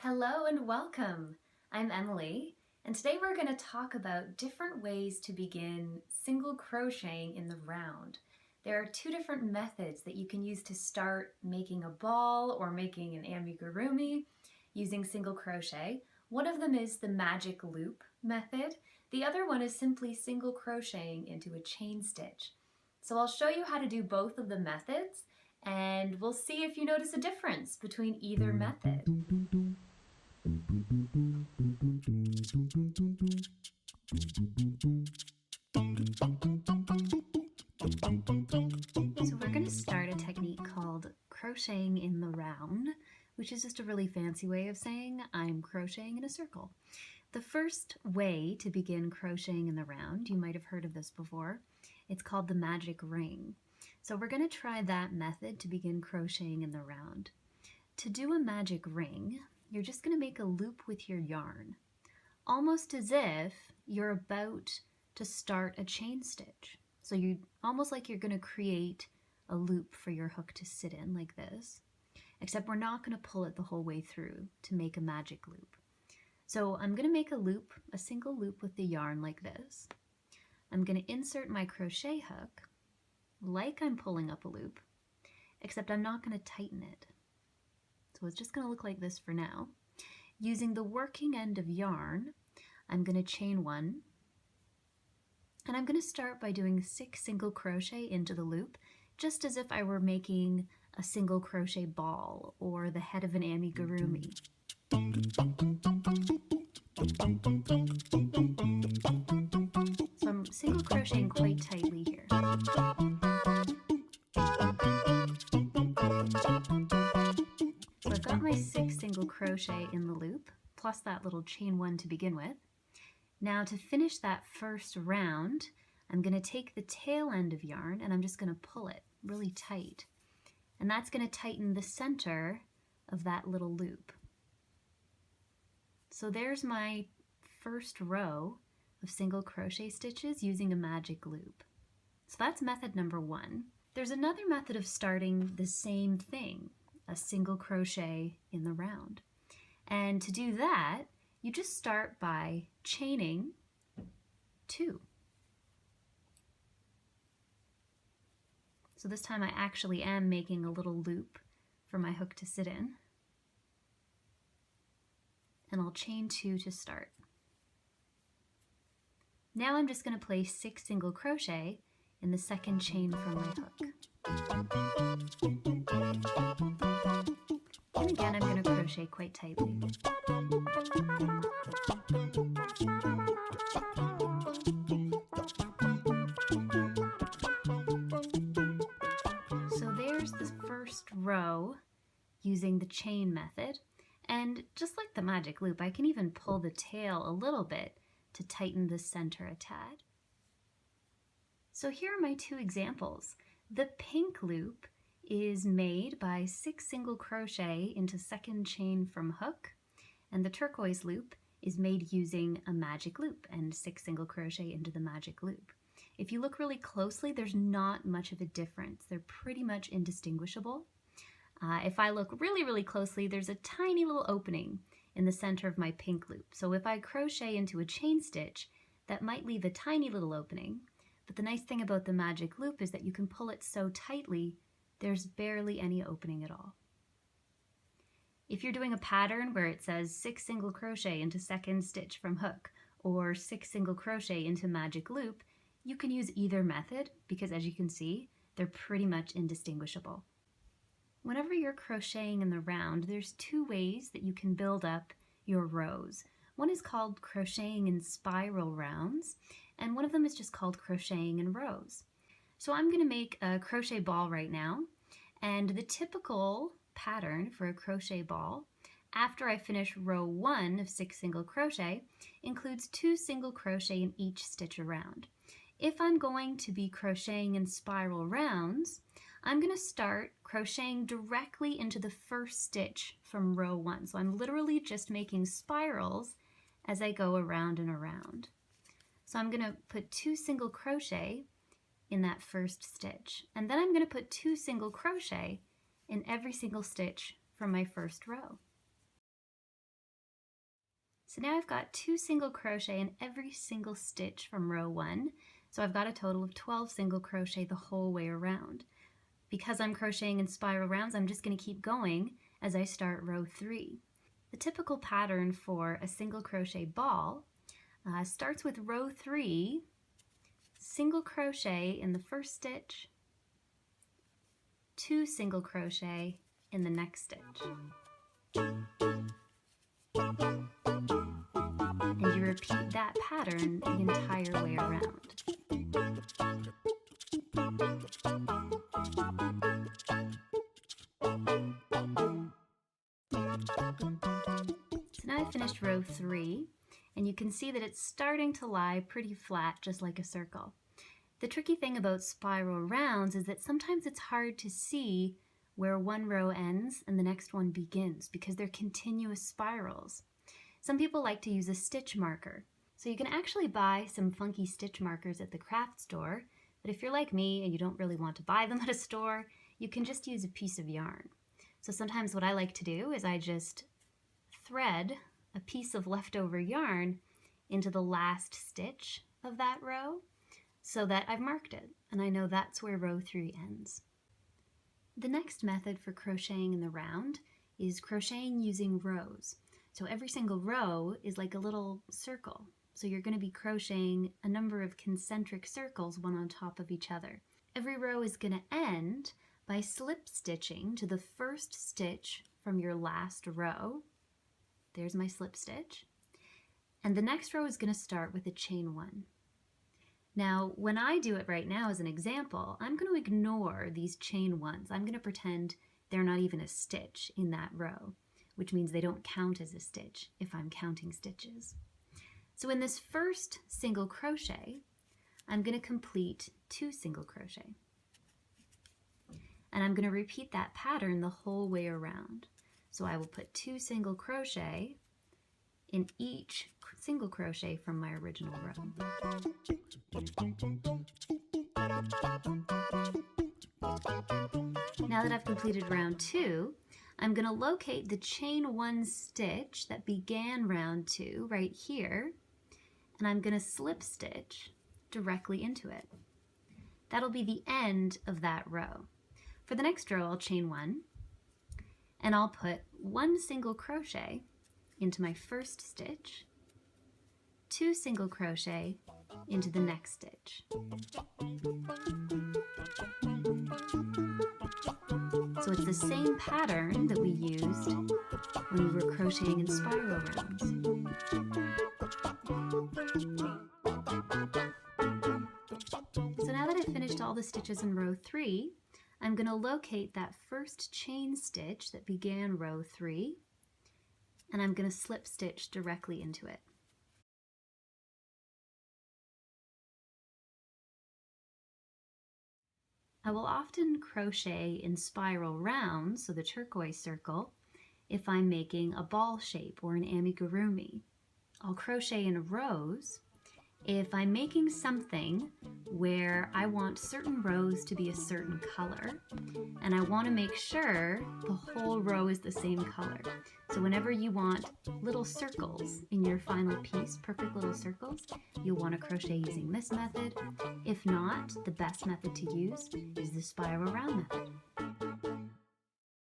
Hello and welcome. I'm Emily, and today we're going to talk about different ways to begin single crocheting in the round. There are two different methods that you can use to start making a ball or making an amigurumi using single crochet. One of them is the magic loop method. The other one is simply single crocheting into a chain stitch. So I'll show you how to do both of the methods, and we'll see if you notice a difference between either method. So we're going to start a technique called crocheting in the round, which is just a really fancy way of saying I'm crocheting in a circle. The first way to begin crocheting in the round, you might have heard of this before, it's called the magic ring. So we're going to try that method to begin crocheting in the round. To do a magic ring, you're just going to make a loop with your yarn, almost as if you're about to start a chain stitch. So you almost like you're going to create a loop for your hook to sit in like this, except we're not going to pull it the whole way through to make a magic loop. So I'm going to make a loop, a single loop with the yarn like this. I'm going to insert my crochet hook like I'm pulling up a loop, except I'm not going to tighten it. So it's just going to look like this for now. Using the working end of yarn, I'm going to chain one, and I'm going to start by doing 6 single crochet into the loop, just as if I were making a single crochet ball or the head of an amigurumi. So I'm single crocheting quite tightly here. So I've got my 6 single crochet in the loop, plus that little chain one to begin with. Now to finish that first round, I'm going to take the tail end of yarn and I'm just going to pull it really tight. And that's going to tighten the center of that little loop. So there's my first row of single crochet stitches using a magic loop. So that's method number 1. There's another method of starting the same thing, a single crochet in the round. And to do that, you just start by chaining 2. So this time I actually am making a little loop for my hook to sit in. And I'll chain 2 to start. Now I'm just going to place 6 single crochet in the second chain from my hook. And again, I'm going to crochet quite tightly. So there's the first row using the chain method. And just like the magic loop, I can even pull the tail a little bit to tighten the center a tad. So here are my 2 examples. The pink loop is made by 6 single crochet into second chain from hook, and the turquoise loop is made using a magic loop and 6 single crochet into the magic loop. If you look really closely, there's not much of a difference. They're pretty much indistinguishable. If I look really closely, there's a tiny little opening in the center of my pink loop. So if I crochet into a chain stitch, that might leave a tiny little opening. But the nice thing about the magic loop is that you can pull it so tightly, there's barely any opening at all. If you're doing a pattern where it says 6 single crochet into second stitch from hook or 6 single crochet into magic loop, you can use either method because, as you can see, they're pretty much indistinguishable. Whenever you're crocheting in the round, there's 2 ways that you can build up your rows. One is called crocheting in spiral rounds, and one of them is just called crocheting in rows. So I'm going to make a crochet ball right now, and the typical pattern for a crochet ball, after I finish row 1 of 6 single crochet, includes 2 single crochet in each stitch around. If I'm going to be crocheting in spiral rounds, I'm going to start crocheting directly into the first stitch from row 1. So I'm literally just making spirals as I go around and around. So I'm going to put 2 single crochet in that first stitch, and then I'm going to put 2 single crochet in every single stitch from my first row. So now I've got 2 single crochet in every single stitch from row 1. So I've got a total of 12 single crochet the whole way around. Because I'm crocheting in spiral rounds, I'm just going to keep going as I start row 3. The typical pattern for a single crochet ball starts with row 3, single crochet in the first stitch, 2 single crochet in the next stitch. And you repeat that pattern the entire way around. So now I've finished row 3, and you can see that it's starting to lie pretty flat, just like a circle. The tricky thing about spiral rounds is that sometimes it's hard to see where one row ends and the next one begins because they're continuous spirals. Some people like to use a stitch marker. So you can actually buy some funky stitch markers at the craft store, but if you're like me and you don't really want to buy them at a store, you can just use a piece of yarn. So sometimes what I like to do is I just thread a piece of leftover yarn into the last stitch of that row so that I've marked it and I know that's where row 3 ends. The next method for crocheting in the round is crocheting using rows. So every single row is like a little circle. So you're going to be crocheting a number of concentric circles, one on top of each other. Every row is going to end by slip stitching to the first stitch from your last row. There's my slip stitch. And the next row is going to start with a chain 1. Now, when I do it right now as an example, I'm going to ignore these chain 1s. I'm going to pretend they're not even a stitch in that row, which means they don't count as a stitch if I'm counting stitches. So in this first single crochet, I'm going to complete 2 single crochet. And I'm going to repeat that pattern the whole way around. So I will put 2 single crochet in each single crochet from my original row. Now that I've completed round 2, I'm going to locate the chain 1 stitch that began round 2 right here, and I'm going to slip stitch directly into it. That'll be the end of that row. For the next row, I'll chain 1, and I'll put 1 single crochet into my first stitch, 2 single crochet into the next stitch. So it's the same pattern that we used when we were crocheting in spiral rounds. So now that I've finished all the stitches in row 3, I'm going to locate that first chain stitch that began row 3, and I'm going to slip stitch directly into it. I will often crochet in spiral rounds, so the turquoise circle, if I'm making a ball shape or an amigurumi. I'll crochet in rows if I'm making something where I want certain rows to be a certain color, and I want to make sure the whole row is the same color. So whenever you want little circles in your final piece, perfect little circles, you'll want to crochet using this method. If not, the best method to use is the spiral round method.